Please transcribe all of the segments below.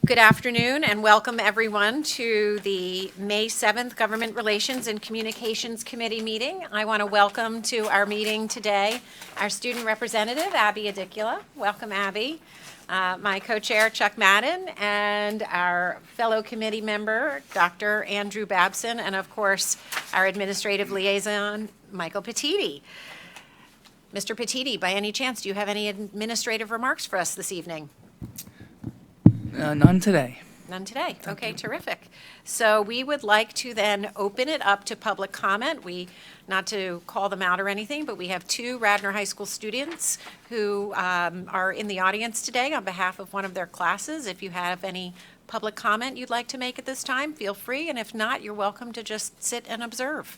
Good afternoon and welcome everyone to the May 7th Government Relations and Communications Committee meeting. I want to welcome to our meeting today our student representative, Abby Adicula. Welcome, Abby. My co-chair, Chuck Madden, and our fellow committee member, Dr. Andrew Babson, and of course, our administrative liaison, Michael Petiti. Mr. Petiti, by any chance, do you have any administrative remarks for us this evening? None today. None today. Okay, terrific. So we would like to then open it up to public comment. Not to call them out or anything, but we have two Radnor High School students who are in the audience today on behalf of one of their classes. If you have any public comment you'd like to make at this time, feel free. And if not, you're welcome to just sit and observe.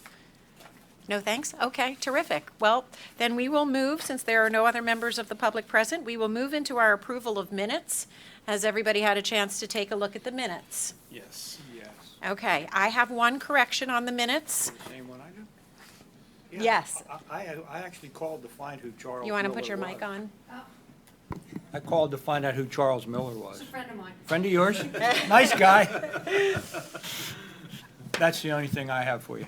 No thanks? Okay, terrific. Well, then we will move, since there are no other members of the public present, we will move into our approval of minutes. Has everybody had a chance to take a look at the minutes? Yes. Yes. Okay, I have one correction on the minutes. Same one I do? Yeah, Yes. I actually called to find who Charles Miller was. You want to put your mic on? I called to find out who Charles Miller was. He's a friend of mine. Friend of yours? Nice guy. That's the only thing I have for you.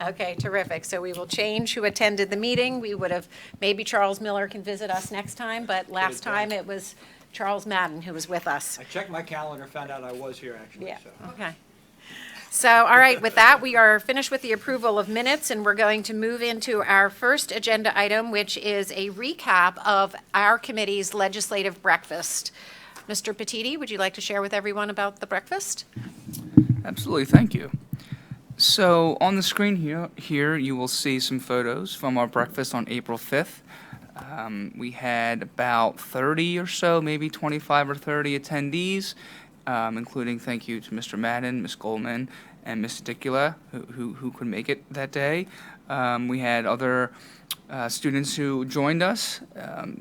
Okay, terrific. So we will change who attended the meeting. We would have, maybe Charles Miller can visit us next time, but last time it was Charles Madden who was with us. I checked my calendar, found out I was here actually, Yeah, so. okay. So, all right, with that, we are finished with the approval of minutes, and we're going to move into our first agenda item, which is a recap of our committee's legislative breakfast. Mr. Petiti, would you like to share with everyone about the breakfast? Absolutely, thank you. So on the screen here you will see some photos from our breakfast on April 5th. We had about 30 or so, maybe 25 or 30 attendees, including thank you to Mr. Madden, Ms. Goldman, and Ms. Adicula, who could make it that day. We had other students who joined us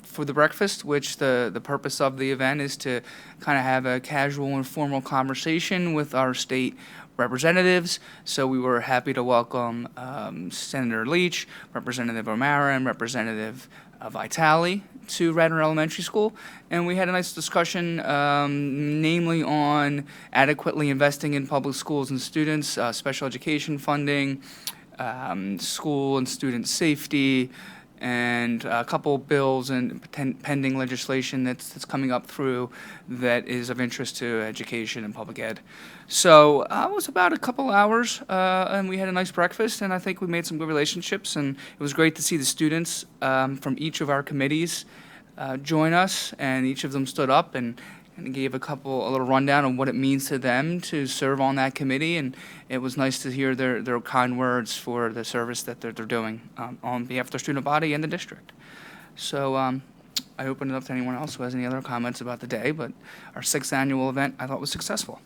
for the breakfast, which the purpose of the event is to kind of have a casual, informal conversation with our state representatives. So we were happy to welcome Senator Leach, Representative O'Mara, and Representative Vitale to Radnor Elementary School. And we had a nice discussion, namely on adequately investing in public schools and students, special education funding, school and student safety, and a couple bills and pending legislation that's coming up through that is of interest to education and public ed. So it was about a couple hours, and we had a nice breakfast, and I think we made some good relationships, and it was great to see the students from each of our committees join us, and each of them stood up and gave a little rundown on what it means to them to serve on that committee, and it was nice to hear their kind words for the service that they're doing on behalf of their student body and the district. So I open it up to anyone else who has any other comments about the day, but our 6th annual event I thought was successful.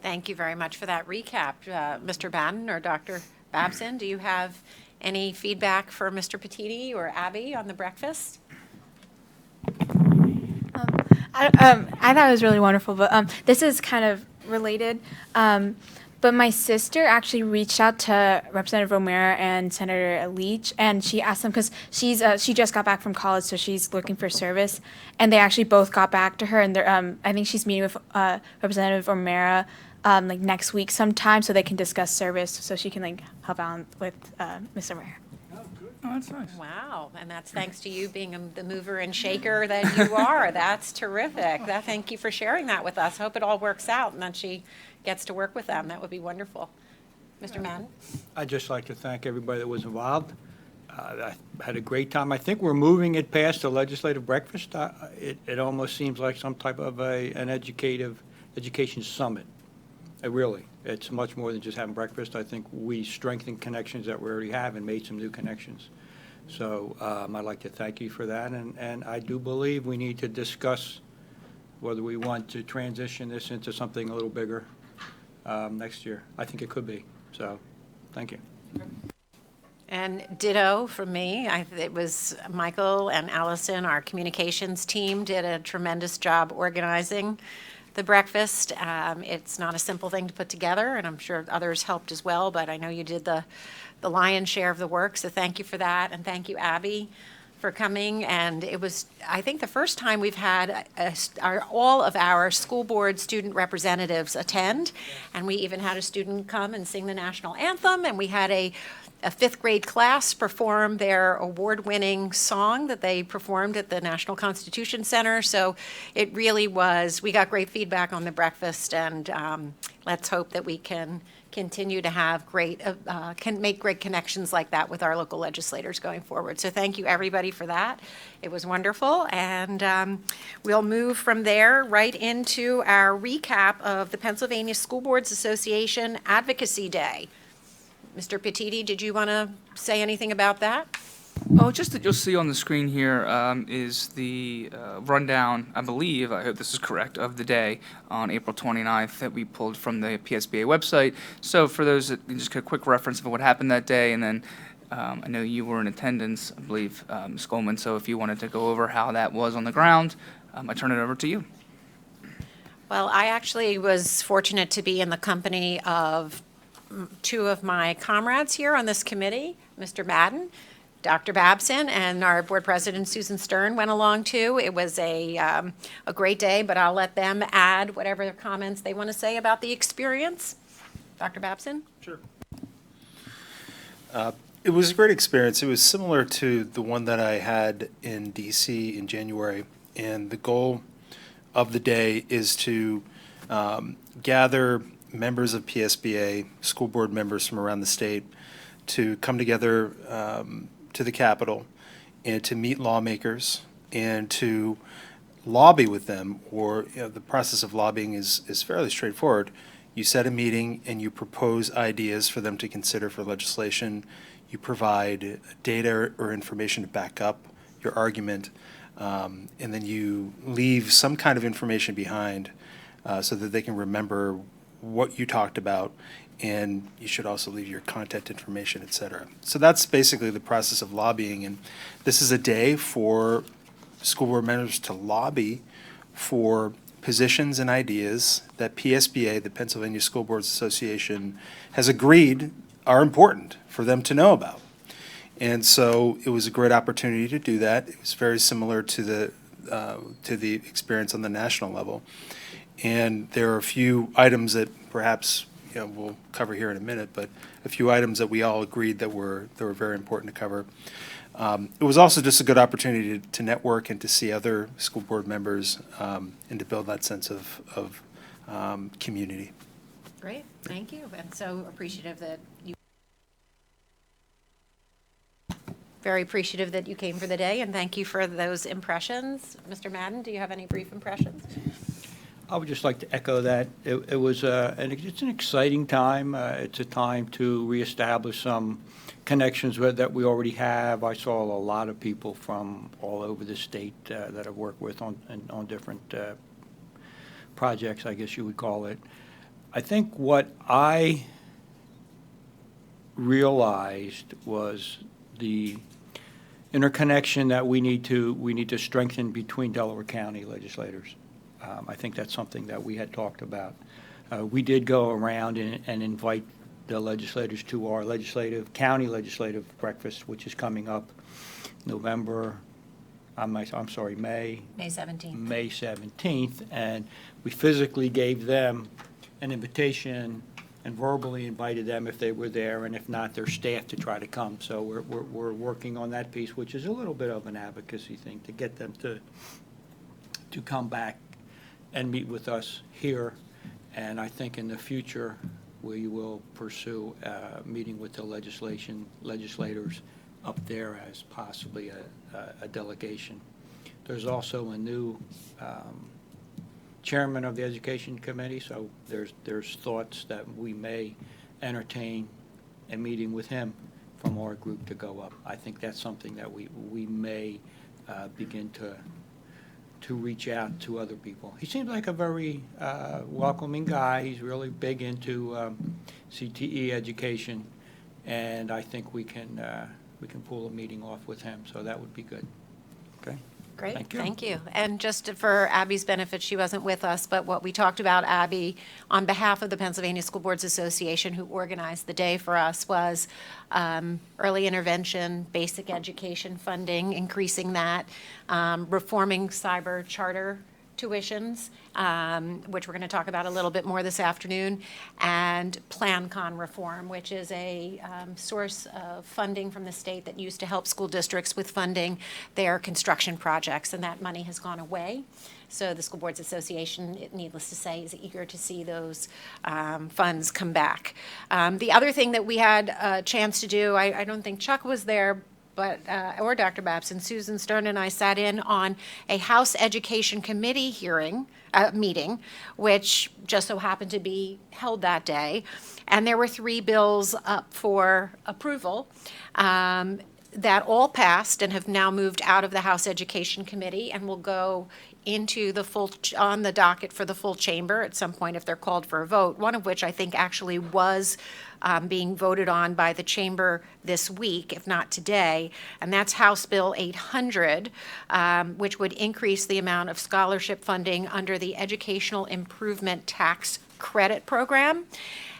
Thank you very much for that recap. Mr. Batten or Dr. Babson, do you have any feedback for Mr. Petiti or Abby on the breakfast? I thought it was really wonderful, but this is kind of related. But my sister actually reached out to Representative O'Mara and Senator Leach, and she asked them, because she just got back from college, so she's looking for service, and they actually both got back to her, and I think she's meeting with Representative O'Mara like next week sometime, so they can discuss service, so she can like help out with Ms. O'Mara. Oh, that's nice. Wow, and that's thanks to you being the mover and shaker that you are. That's terrific. Thank you for sharing that with us. Hope it all works out and that she gets to work with them. That would be wonderful. Mr. Madden? I'd just like to thank everybody that was involved. I had a great time. I think we're moving it past the legislative breakfast. It almost seems like some type of an education summit. Really, it's much more than just having breakfast. I think we strengthened connections that we already have and made some new connections. So I'd like to thank you for that. And I do believe we need to discuss whether we want to transition this into something a little bigger next year. I think it could be. So thank you. And ditto from me. It was Michael and Allison, our communications team, did a tremendous job organizing the breakfast. It's not a simple thing to put together, and I'm sure others helped as well, but I know you did the lion's share of the work, so thank you for that, and thank you, Abby, for coming, and it was, I think, the first time we've had all of our school board student representatives attend, and we even had a student come and sing the national anthem, and we had a fifth grade class perform their award-winning song that they performed at the National Constitution Center. So it really was, we got great feedback on the breakfast, and let's hope that we can continue to have can make great connections like that with our local legislators going forward. So thank you, everybody, for that. It was wonderful, and we'll move from there right into our recap of the Pennsylvania School Boards Association Advocacy Day. Mr. Petiti, did you want to say anything about that? Oh, just that you'll see on the screen here is the rundown, I believe, I hope this is correct, of the day on April 29th that we pulled from the PSBA website. So for those that just get a quick reference of what happened that day, and then I know you were in attendance, I believe, Ms. Coleman, so if you wanted to go over how that was on the ground, I turn it over to you. Well, I actually was fortunate to be in the company of two of my comrades here on this committee, Mr. Madden, Dr. Babson, and our board president, Susan Stern, went along too. It was a great day, but I'll let them add whatever comments they want to say about the experience. Dr. Babson? Sure. It was a great experience. It was similar to the one that I had in DC in January, and the goal of the day is to gather members of PSBA, school board members from around the state, to come together to the Capitol and to meet lawmakers and to lobby with them. Or the process of lobbying is fairly straightforward. You set a meeting and you propose ideas for them to consider for legislation. You provide data or information to back up your argument, and then you leave some kind of information behind so that they can remember what you talked about, and you should also leave your contact information, et cetera. So that's basically the process of lobbying, and this is a day for school board members to lobby for positions and ideas that PSBA, the Pennsylvania School Boards Association, has agreed are important for them to know about. And so it was a great opportunity to do that. It was very similar to the experience on the national level. And there are a few items that perhaps we'll cover here in a minute, but a few items that we all agreed that were very important to cover. It was also just a good opportunity to network and to see other school board members and to build that sense of community. Great, thank you, and so appreciative that you came for the day, and thank you for those impressions. Mr. Madden, do you have any brief impressions? I would just like to echo that. It was it's an exciting time. It's a time to reestablish some connections that we already have. I saw a lot of people from all over the state that I've worked with on different projects, I guess you would call it. I think what I realized was the interconnection that we need to strengthen between Delaware County legislators. I think that's something that we had talked about. We did go around and invite the legislators to our county legislative breakfast, which is coming up May 17th. May 17th, and we physically gave them an invitation and verbally invited them if they were there, and if not, their staff to try to come. So we're working on that piece, which is a little bit of an advocacy thing, to get them to come back and meet with us here. And I think in the future, we will pursue meeting with the legislators up there as possibly a delegation. There's also a new chairman of the Education Committee, so there's thoughts that we may entertain a meeting with him from our group to go up. I think that's something that we may begin to reach out to other people. He seems like a very welcoming guy. He's really big into CTE education, and I think we can pull a meeting off with him, so that would be good. Okay? Great, Thank you. thank you. And just for Abby's benefit, she wasn't with us, but what we talked about, Abby, on behalf of the Pennsylvania School Boards Association, who organized the day for us, was early intervention, basic education funding, increasing that, reforming cyber charter tuitions, which we're going to talk about a little bit more this afternoon, and PlanCon reform, which is a source of funding from the state that used to help school districts with funding their construction projects, and that money has gone away. So the School Boards Association, needless to say, is eager to see those funds come back. The other thing that we had a chance to do, I don't think Chuck was there, but, or Dr. Babson, Susan Stern and I sat in on a House Education Committee meeting, which just so happened to be held that day. And there were 3 bills up for approval that all passed and have now moved out of the House Education Committee and will go into the on the docket for the full chamber at some point if they're called for a vote, one of which I think actually was being voted on by the chamber this week, if not today, and that's House Bill 800, which would increase the amount of scholarship funding under the Educational Improvement Tax Credit Program.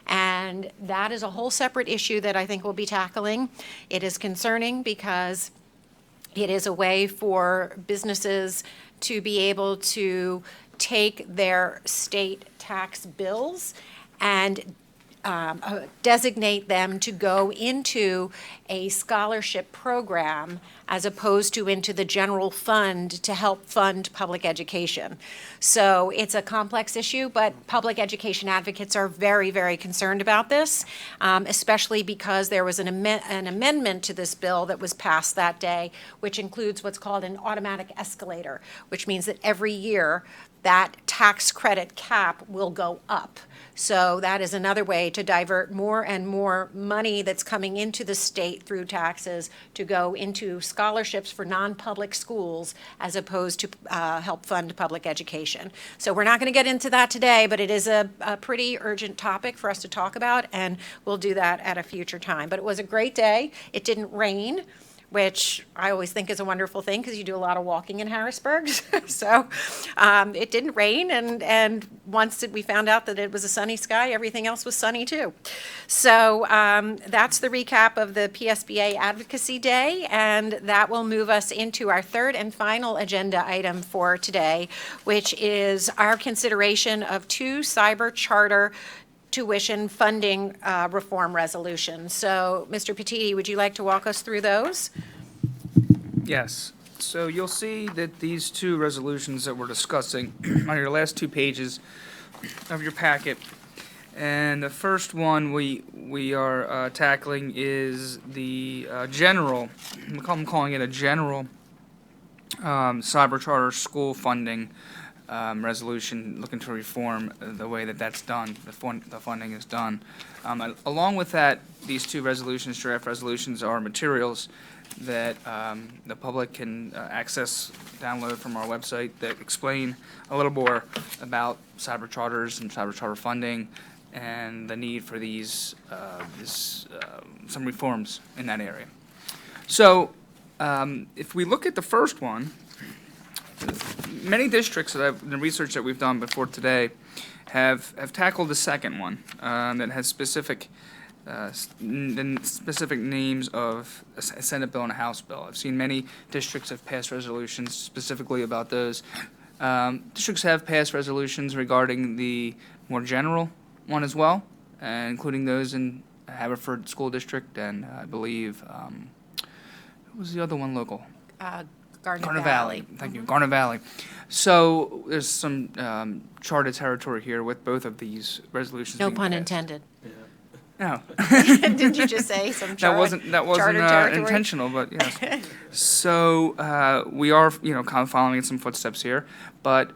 And that is a whole separate issue that I think we'll be tackling. It is concerning because it is a way for businesses to be able to take their state tax bills and designate them to go into a scholarship program as opposed to into the general fund to help fund public education. So it's a complex issue, but public education advocates are very, very concerned about this, especially because there was an amendment to this bill that was passed that day, which includes what's called an automatic escalator, which means that every year that tax credit cap will go up. So that is another way to divert more and more money that's coming into the state through taxes to go into scholarships for non-public schools as opposed to help fund public education. So we're not going to get into that today, but it is a pretty urgent topic for us to talk about, and we'll do that at a future time. But it was a great day. It didn't rain, which I always think is a wonderful thing because you do a lot of walking in Harrisburg. So it didn't rain, and once we found out that it was a sunny sky, everything else was sunny too. So that's the recap of the PSBA Advocacy Day, and that will move us into our third and final agenda item for today, which is our consideration of 2 cyber charter tuition funding reform resolutions. So, Mr. Petiti, would you like to walk us through those? Yes. So you'll see that these 2 resolutions that we're discussing are your last 2 pages of your packet. And the first one we are tackling is the general, I'm calling it a general cyber charter school funding resolution, looking to reform the way that that's done, the funding is done. Along with that, these 2 resolutions, draft resolutions, are materials that the public can access, download from our website that explain a little more about cyber charters and cyber charter funding and the need for these some reforms in that area. So if we look at the first one, many districts the research that we've done before today have tackled the second one that has specific names of a Senate bill and a House bill. I've seen many districts have passed resolutions specifically about those. Districts have passed resolutions regarding the more general one as well, including those in Haverford School District and I believe, who was the other one local? Garden Valley. Thank you, Garden Valley. So there's some charted territory here with both of these resolutions. No being pun passed. intended. No. Didn't you just say some That wasn't charter territory? intentional, but yes. So we are, kind of following in some footsteps here, but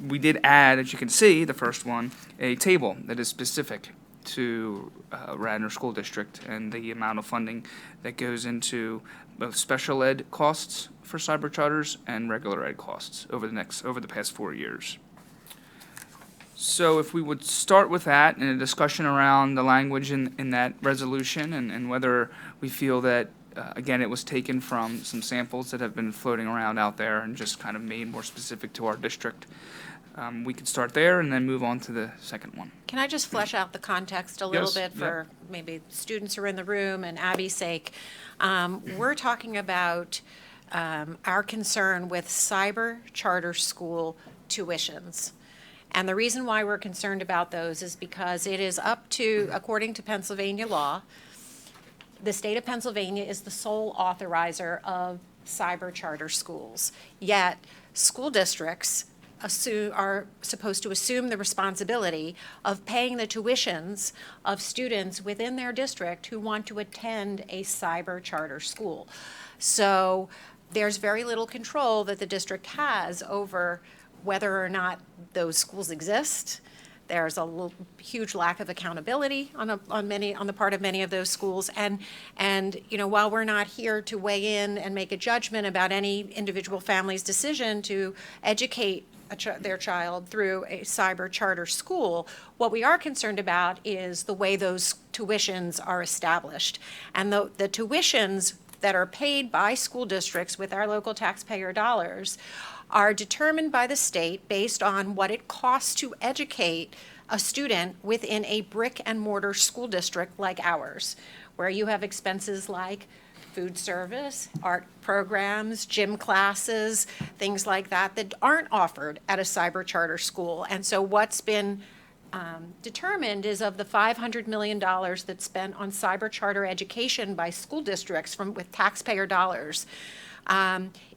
we did add, as you can see, the first one, a table that is specific to Radnor School District and the amount of funding that goes into both special ed costs for cyber charters and regular ed costs over the past 4 years. So if we would start with that and a discussion around the language in that resolution and whether we feel that Again, it was taken from some samples that have been floating around out there and just kind of made more specific to our district. We could start there and then move on to the second one. Can I just flesh out the context a little Yes, bit yep. for maybe students who are in the room and Abby's sake? We're talking about our concern with cyber charter school tuitions. And the reason why we're concerned about those is because it is up to, according to Pennsylvania law, the state of Pennsylvania is the sole authorizer of cyber charter schools. Yet, school districts are supposed to assume the responsibility of paying the tuitions of students within their district who want to attend a cyber charter school. So there's very little control that the district has over whether or not those schools exist. There's a huge lack of accountability on the part of many of those schools. And you know, while we're not here to weigh in and make a judgment about any individual family's decision to educate their child through a cyber charter school, what we are concerned about is the way those tuitions are established. And the tuitions that are paid by school districts with our local taxpayer dollars are determined by the state based on what it costs to educate a student within a brick and mortar school district like ours, where you have expenses like food service, art programs, gym classes, things like that that aren't offered at a cyber charter school. And so what's been determined is of the $500 million that's spent on cyber charter education by school districts with taxpayer dollars,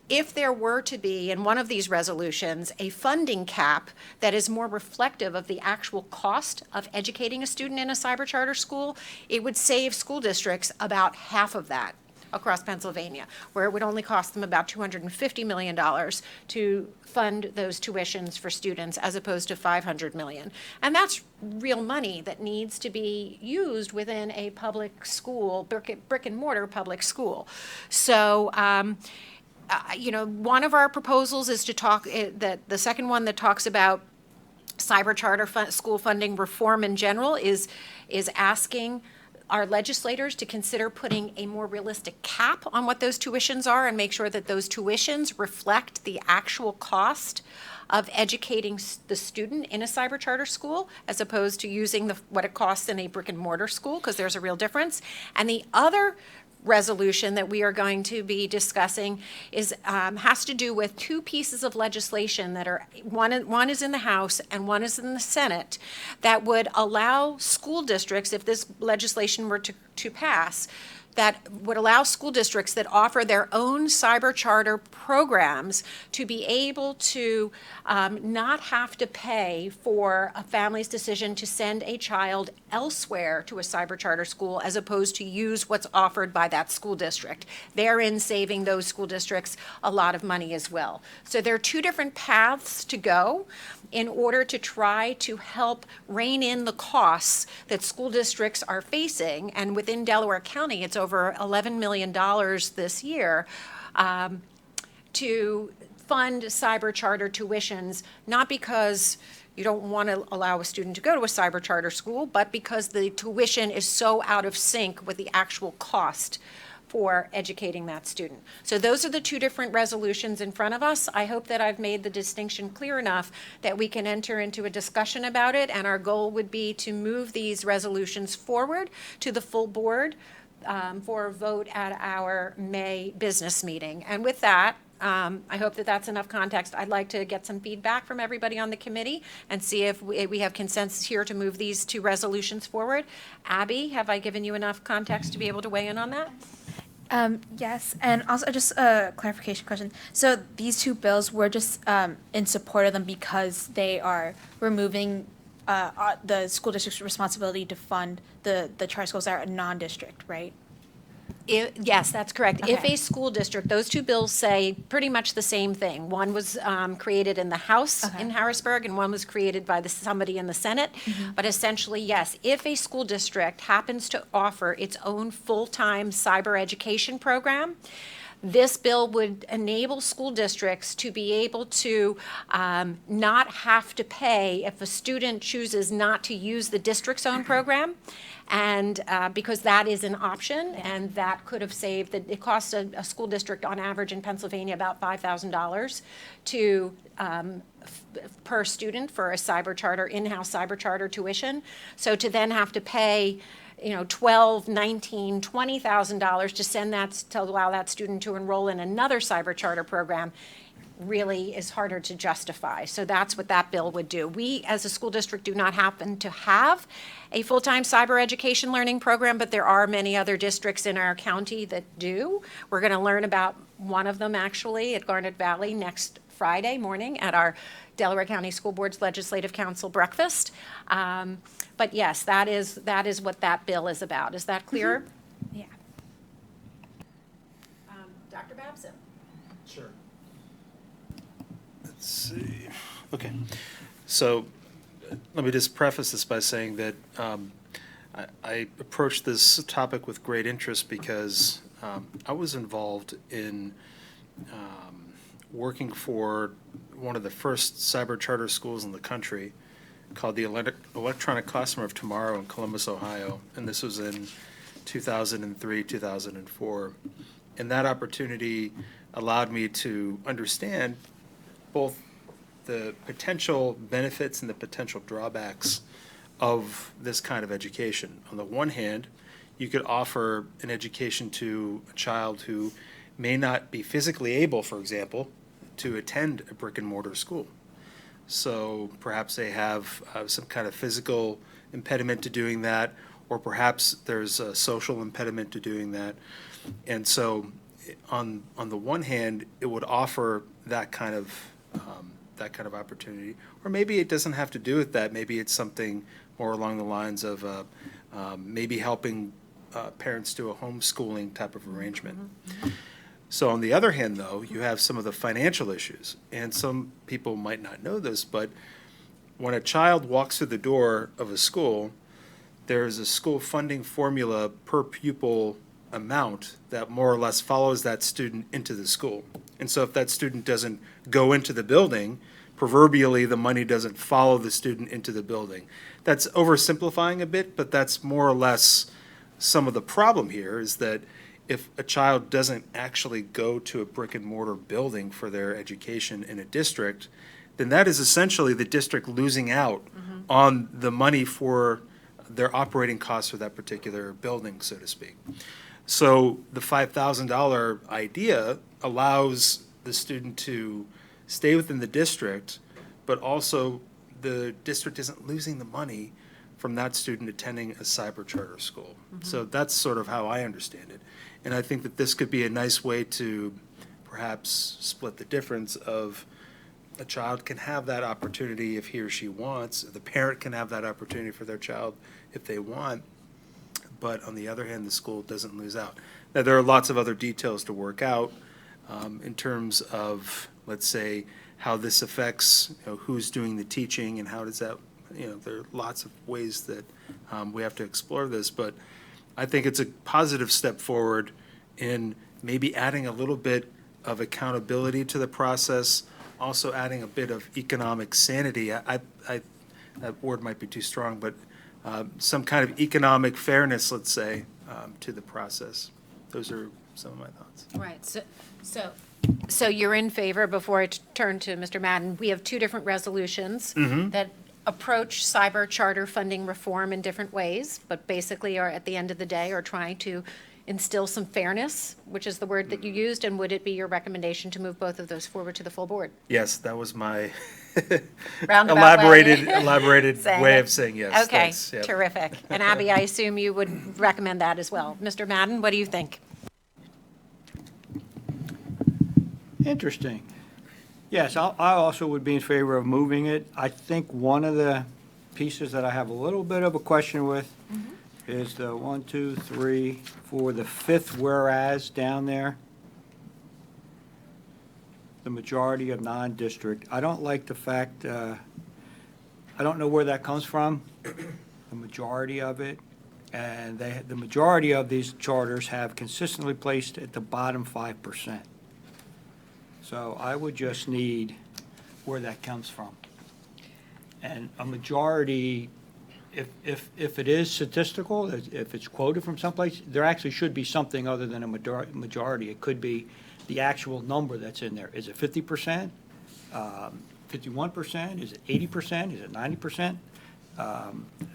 if there were to be, in one of these resolutions, a funding cap that is more reflective of the actual cost of educating a student in a cyber charter school, it would save school districts about half of that across Pennsylvania, where it would only cost them about $250 million to fund those tuitions for students as opposed to $500 million. And that's real money that needs to be used within a public school, brick and mortar public school. So, you know, one of our proposals is to the second one that talks about cyber charter school funding reform in general is asking our legislators to consider putting a more realistic cap on what those tuitions are and make sure that those tuitions reflect the actual cost of educating the student in a cyber charter school as opposed to using what it costs in a brick and mortar school, because there's a real difference. And the other resolution that we are going to be discussing has to do with two pieces of legislation that are, one is in the House and one is in the Senate, that would allow school districts, if this legislation were to pass, that would allow school districts that offer their own cyber charter programs to be able to not have to pay for a family's decision to send a child elsewhere to a cyber charter school as opposed to use what's offered by that school district, therein saving those school districts a lot of money as well. So there are two different paths to go in order to try to help rein in the costs that school districts are facing. And within Delaware County, it's over $11 million this year to fund cyber charter tuitions, not because you don't want to allow a student to go to a cyber charter school, but because the tuition is so out of sync with the actual cost for educating that student. So those are the two different resolutions in front of us. I hope that I've made the distinction clear enough that we can enter into a discussion about it, and our goal would be to move these resolutions forward to the full board for a vote at our May business meeting. And with that, I hope that that's enough context. I'd like to get some feedback from everybody on the committee and see if we have consensus here to move these two resolutions forward. Abby, have I given you enough context to be able to weigh in on that? Yes, and also just a clarification question. So these two bills were just in support of them because they are removing the school district's responsibility to fund the charter schools that are non-district, right? Yes, that's correct. If Okay. a school district, those two bills say pretty much the same thing. One was created in the House in Harrisburg, and one was created by somebody in the Senate. But essentially, yes, if a school district happens to offer its own full-time cyber education program, This bill would enable school districts to be able to not have to pay if a student chooses not to use the district's own program, and because that is an option, and that could have saved, it costs a school district on average in Pennsylvania about $5,000 to per student for a cyber charter, in-house cyber charter tuition. So to then have to pay, $12,000, $19,000, $20,000 to send that, to allow that student to enroll in another cyber charter program really is harder to justify. So that's what that bill would do. We, as a school district, do not happen to have a full-time cyber education learning program, but there are many other districts in our county that do. We're going to learn about one of them, actually, at Garnet Valley next Friday morning at our Delaware County School Board's Legislative Council breakfast. But yes, that is what that bill is about. Is that clear? Yeah. Dr. Babson? Sure. Let's see. Okay. So let me just preface this by saying that I approached this topic with great interest because I was involved in working for one of the first cyber charter schools in the country called the Electronic Classroom of Tomorrow in Columbus, Ohio. And this was in 2003, 2004. And that opportunity allowed me to understand both the potential benefits and the potential drawbacks of this kind of education. On the one hand, you could offer an education to a child who may not be physically able, for example, to attend a brick and mortar school. So perhaps they have some kind of physical impediment to doing that, or perhaps there's a social impediment to doing that. And so on the one hand, it would offer that kind of opportunity, or maybe it doesn't have to do with that. Maybe it's something more along the lines of maybe helping parents do a homeschooling type of arrangement. Mm-hmm. So on the other hand, though, you have some of the financial issues, and some people might not know this, but when a child walks through the door of a school, there is a school funding formula per pupil amount that more or less follows that student into the school. And so if that student doesn't go into the building, proverbially the money doesn't follow the student into the building. That's oversimplifying a bit, but that's more or less some of the problem here, is that if a child doesn't actually go to a brick and mortar building for their education in a district, then that is essentially the district losing out on the money for their operating costs for that particular building, so to speak. So the $5,000 idea allows the student to stay within the district, but also the district isn't losing the money from that student attending a cyber charter school. So that's sort of how I understand it. And I think that this could be a nice way to perhaps split the difference of a child can have that opportunity if he or she wants, the parent can have that opportunity for their child if they want, but on the other hand, the school doesn't lose out. Now, there are lots of other details to work out in terms of, let's say, how this affects, who's doing the teaching and how does that, there are lots of ways that we have to explore this, but I think it's a positive step forward in maybe adding a little bit of accountability to the process, also adding a bit of economic sanity. That word might be too strong, but some kind of economic fairness, let's say, to the process. Those are some of my thoughts. Right. So you're in favor, before I turn to Mr. Madden, we have two different resolutions that approach cyber charter funding reform in different ways, but basically are, at the end of the day, are trying to instill some fairness, which is the word that you used, and would it be your recommendation to move both of those forward to the full board? Yes, that was my Roundabout way. elaborated Saying way it. of saying yes. Okay, Thanks. Yep. terrific. And Abby, I assume you would recommend that as well. Mr. Madden, what do you think? Interesting. Yes, I also would be in favor of moving it. I think one of the pieces that I have a little bit of a question with is the 1, 2, 3, 4, the fifth whereas down there. The majority of non-district. I don't like the fact, I don't know where that comes from, the majority of it. And the majority of these charters have consistently placed at the bottom 5%. So I would just need where that comes from. And a majority, if it is statistical, if it's quoted from someplace, there actually should be something other than a majority. It could be the actual number that's in there. Is it 50%? 51%? Is it 80%? Is it 90%?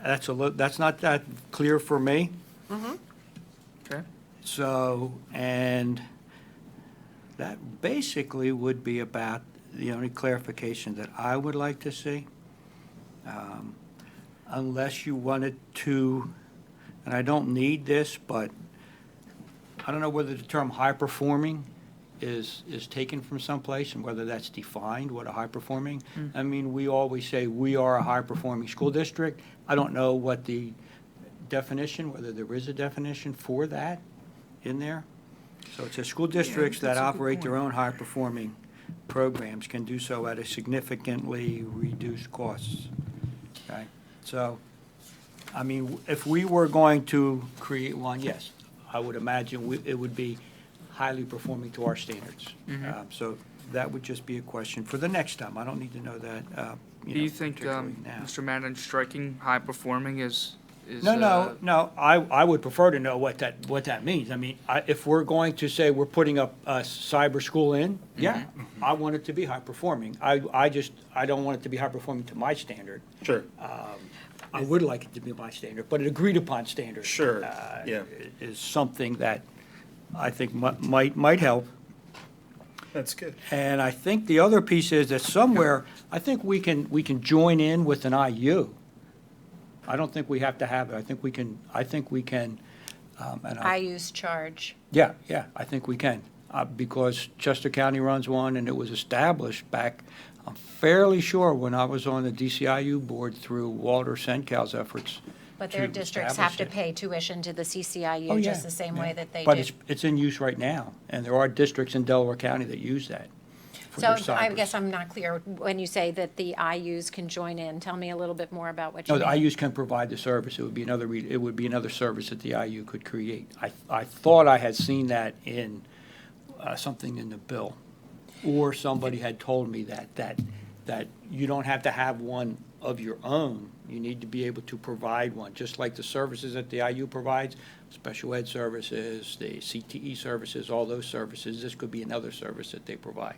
That's not that clear for me. Okay. So, and that basically would be about the only clarification that I would like to see. Unless you wanted to, and I don't need this, but I don't know whether the term high-performing is taken from someplace and whether that's defined, what a high-performing. I mean, we always say we are a high-performing school district. I don't know what the definition, whether there is a definition for that in there. So it says school districts that that's a good operate their point. own high-performing programs can do so at a significantly reduced costs. Okay? So, I mean, if we were going to create one, yes, I would imagine it would be highly performing to our standards. So that would just be a question for the next time. I don't need to know that, Do you think, particularly now. Mr. Madden, striking high performing is? No, I would prefer to know what that means. I mean, if we're going to say we're putting up a cyber school in, yeah, I want it to be high performing. I don't want it to be high performing to my standard. Sure. I would like it to be my standard, but an agreed upon standard. Sure, yeah. Is something that I think might help. That's good. And I think the other piece is that somewhere, I think we can join in with an IU. I don't think we have to have it. I think we can, I use charge. yeah, I think we can. Because Chester County runs one, and it was established back, I'm fairly sure, when I was on the DCIU board through Walter Senkow's efforts. But their to districts have establish to it. pay tuition to the Oh, CCIU, yeah, just the same way yeah. that they But do. it's in use right now, and there are districts in Delaware County that use that for their So I cybers. guess I'm not clear, when you say that the IUs can join in, tell me a little bit more about what you No, mean. the IUs can provide the service. It would be another service that the IU could create. I thought I had seen that in something in the bill, or somebody had told me that you don't have to have one of your own. You need to be able to provide one, just like the services that the IU provides, special ed services, the CTE services, all those services. This could be another service that they provide.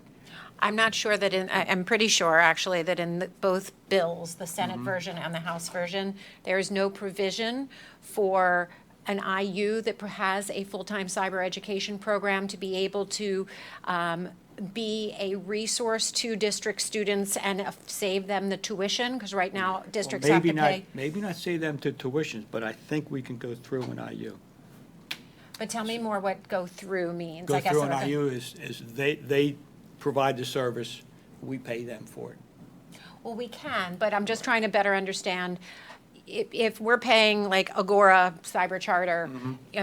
I'm not sure that I'm pretty sure, actually, that in both bills, the Senate Mm-hmm. version and the House version, there is no provision for an IU that has a full-time cyber education program to be able to be a resource to district students and save them the tuition, because right now districts have to pay. Maybe not say them to tuitions, but I think we can go through an IU. But tell me more what go through means. Go I guess through I'm an okay. IU is they provide the service, we pay them for it. Well, we can, but I'm just trying to better understand. If we're paying like Agora Cyber Charter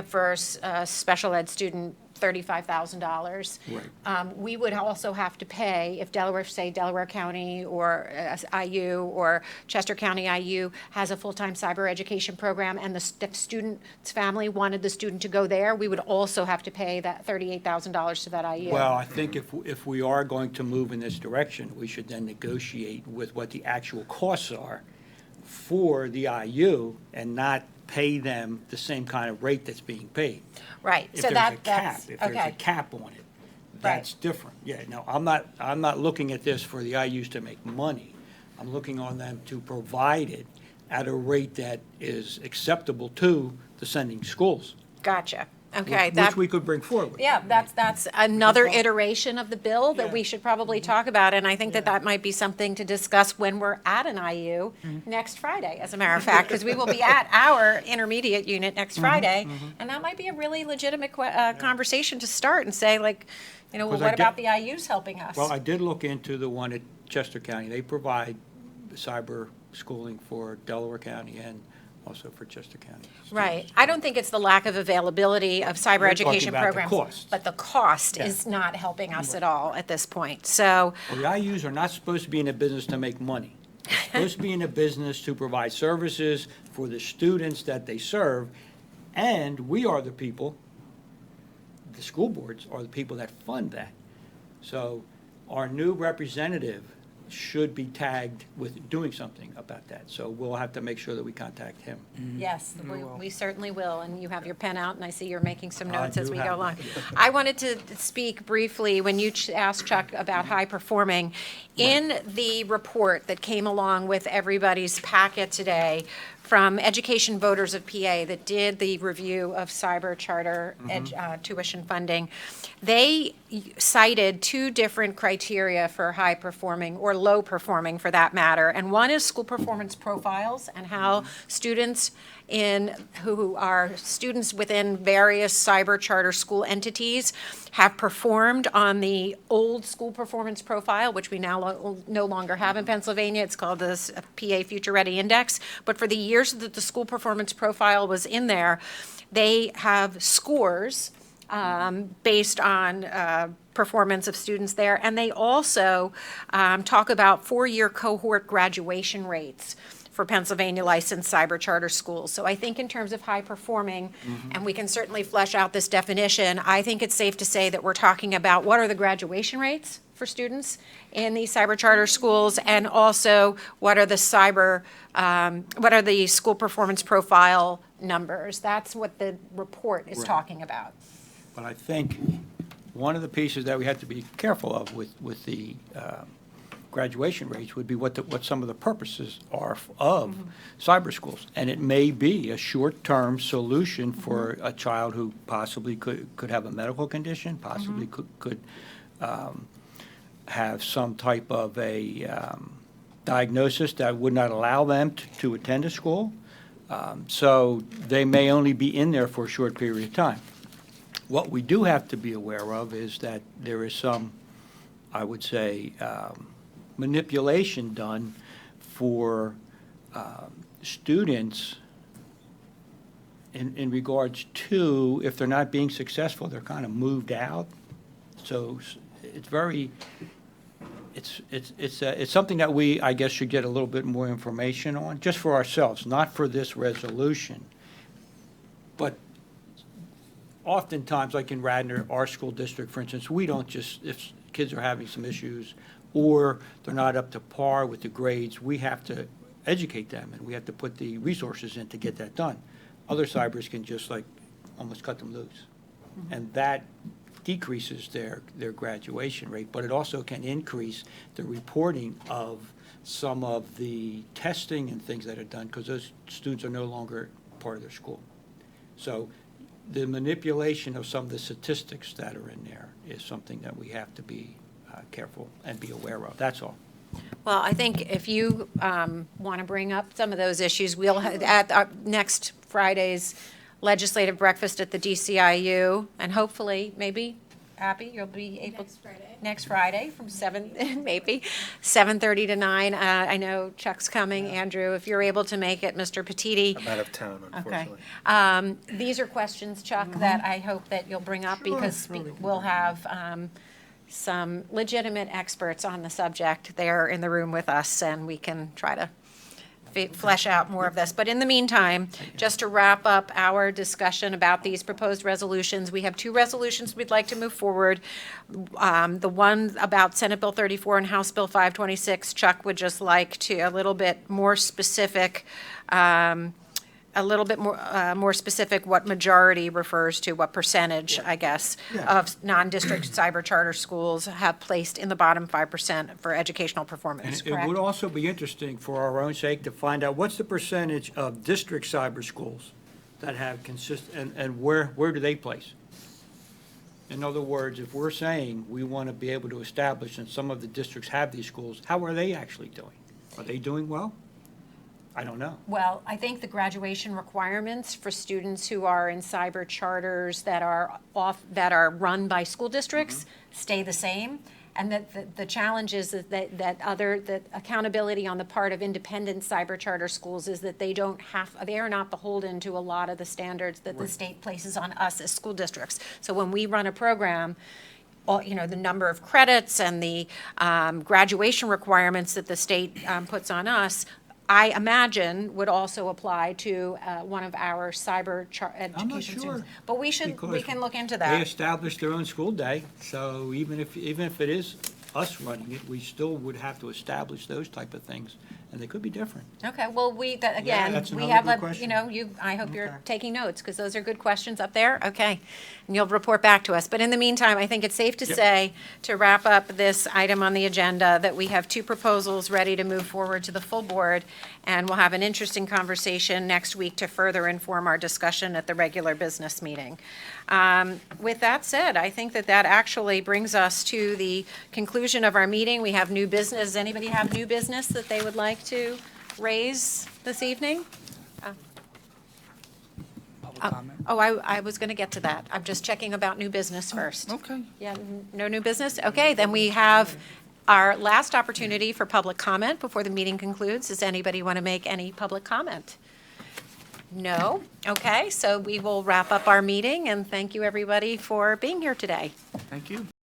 for a special ed student $35,000. Right. We would also have to pay, if Delaware, say Delaware County or IU or Chester County IU has a full-time cyber education program and the student's family wanted the student to go there, we would also have to pay that $38,000 to that IU. Well, I think if we are going to move in this direction, we should then negotiate with what the actual costs are for the IU and not pay them the same kind of rate that's being paid. Right, If so there's a cap, that's, if there's a okay. cap on it, that's different. Yeah, no, I'm not looking at this for the IUs to make money. I'm looking on them to provide it at a rate that is acceptable to the sending schools. Gotcha, okay. Which that- we could bring forward. Yeah, that's another iteration of the bill that we Yeah. should probably talk about, and I think that might be something to discuss when we're at an IU next Friday, as a matter of fact, because we will be at our intermediate unit next Friday, and that might be a really legitimate conversation to start and say, like, you know, well, 'Cause I what get- about the IUs helping us? Well, I did look into the one at Chester County. They provide cyber schooling for Delaware County and also for Chester County. Right. students. I don't think it's the lack of availability of cyber We're talking education about the programs. costs. But the cost Yeah. is not helping us at all at this point, so. Well, the IUs are not supposed to be in a business to make money. They're supposed to be in a business to provide services for the students that they serve, And we are the people, the school boards are the people that fund that. So our new representative should be tagged with doing something about that. So we'll have to make sure that we contact him. Yes, we certainly will, and you have your pen out, and I see you're making some notes I as do we have go it. along. I wanted to speak briefly, when you asked Chuck about high performing, in the report that came along with everybody's packet today from Education Voters of PA that did the review of cyber charter tuition funding, they cited two different criteria for high performing, or low performing for that matter. And one is school performance profiles, and how students who are students within various cyber charter school entities have performed on the old school performance profile, which we now no longer have in Pennsylvania. It's called the PA Future Ready Index. But for the years that the school performance profile was in there, they have scores based on performance of students there. And they also talk about four-year cohort graduation rates for Pennsylvania licensed cyber charter schools. So I think in terms of high performing, and we can certainly flesh out this definition, I think it's safe to say that we're talking about what are the graduation rates for students in these cyber charter schools, and also what are the school performance profile numbers. That's what the report is Right. talking about. But I think one of the pieces that we have to be careful of with the graduation rates would be what some of the purposes are of cyber schools. And it may be a short-term solution for a child who possibly could have a medical condition, possibly could have some type of a diagnosis that would not allow them to attend a school. So they may only be in there for a short period of time. What we do have to be aware of is that there is some, I would say, manipulation done for students in regards to, if they're not being successful, they're kind of moved out. So it's very, it's something that we, I guess, should get a little bit more information on, just for ourselves, not for this resolution. But oftentimes, like in Radnor, our school district, for instance, we don't just, if kids are having some issues or they're not up to par with the grades, we have to educate them, and we have to put the resources in to get that done. Other cybers can just like almost cut them loose. And that decreases their graduation rate, but it also can increase the reporting of some of the testing and things that are done, because those students are no longer part of their school. So the manipulation of some of the statistics that are in there is something that we have to be careful and be aware of. That's all. Well, I think if you want to bring up some of those issues, we'll, at our next Friday's legislative breakfast at the DCIU, and hopefully, maybe, Abby, you'll be able. Next Friday from 7:30 to 9. I know Chuck's coming. Andrew, if you're able to make it, Mr. Petiti. I'm out of town, Okay. unfortunately. These are questions, Chuck, that I hope that you'll bring up, because we'll have some legitimate experts on the subject there in the room with us, and we can try to flesh out more of this. But in the meantime, just to wrap up our discussion about these proposed resolutions, we have two resolutions we'd like to move forward. The one about Senate Bill 34 and House Bill 526, Chuck would just like to a little bit more specific, more specific what majority refers to, what percentage, I guess, of non-district cyber charter schools have placed in the bottom 5% for educational performance, And it correct? would also be interesting, for our own sake, to find out what's the percentage of district cyber schools that have and where do they place? In other words, if we're saying we want to be able to establish, and some of the districts have these schools, how are they actually doing? Are they doing well? I don't know. Well, I think the graduation requirements for students who are in cyber charters that are run by school districts stay the same. And that the challenge is that accountability on the part of independent cyber charter schools is that they are not beholden to a lot of the standards that the state places on us as school districts. So when we run a program, the number of credits and the graduation requirements that the state puts on us I imagine would also apply to one of our cyber I'm not education sure. students. But we because can look into They that. established their own school day, so even if it is us running it, we still would have to establish those type of things, and they could be different. Okay, well, again, that's we another have good a, question. I hope you're Okay. taking notes, because those are good questions up there, okay? And you'll report back to us. But in the meantime, I think it's safe to Yep. say, to wrap up this item on the agenda, that we have two proposals ready to move forward to the full board, and we'll have an interesting conversation next week to further inform our discussion at the regular business meeting. With that said, I think that actually brings us to the conclusion of our meeting. We have new business. Does anybody have new business that they would like to raise this evening? Public comment? Oh, I was going to get to that. I'm just checking about new business first. Okay. Yeah, no new business? Okay, then we have our last opportunity for public comment before the meeting concludes. Does anybody want to make any public comment? No? Okay, so we will wrap up our meeting, and thank you, everybody, for being here today. Thank you.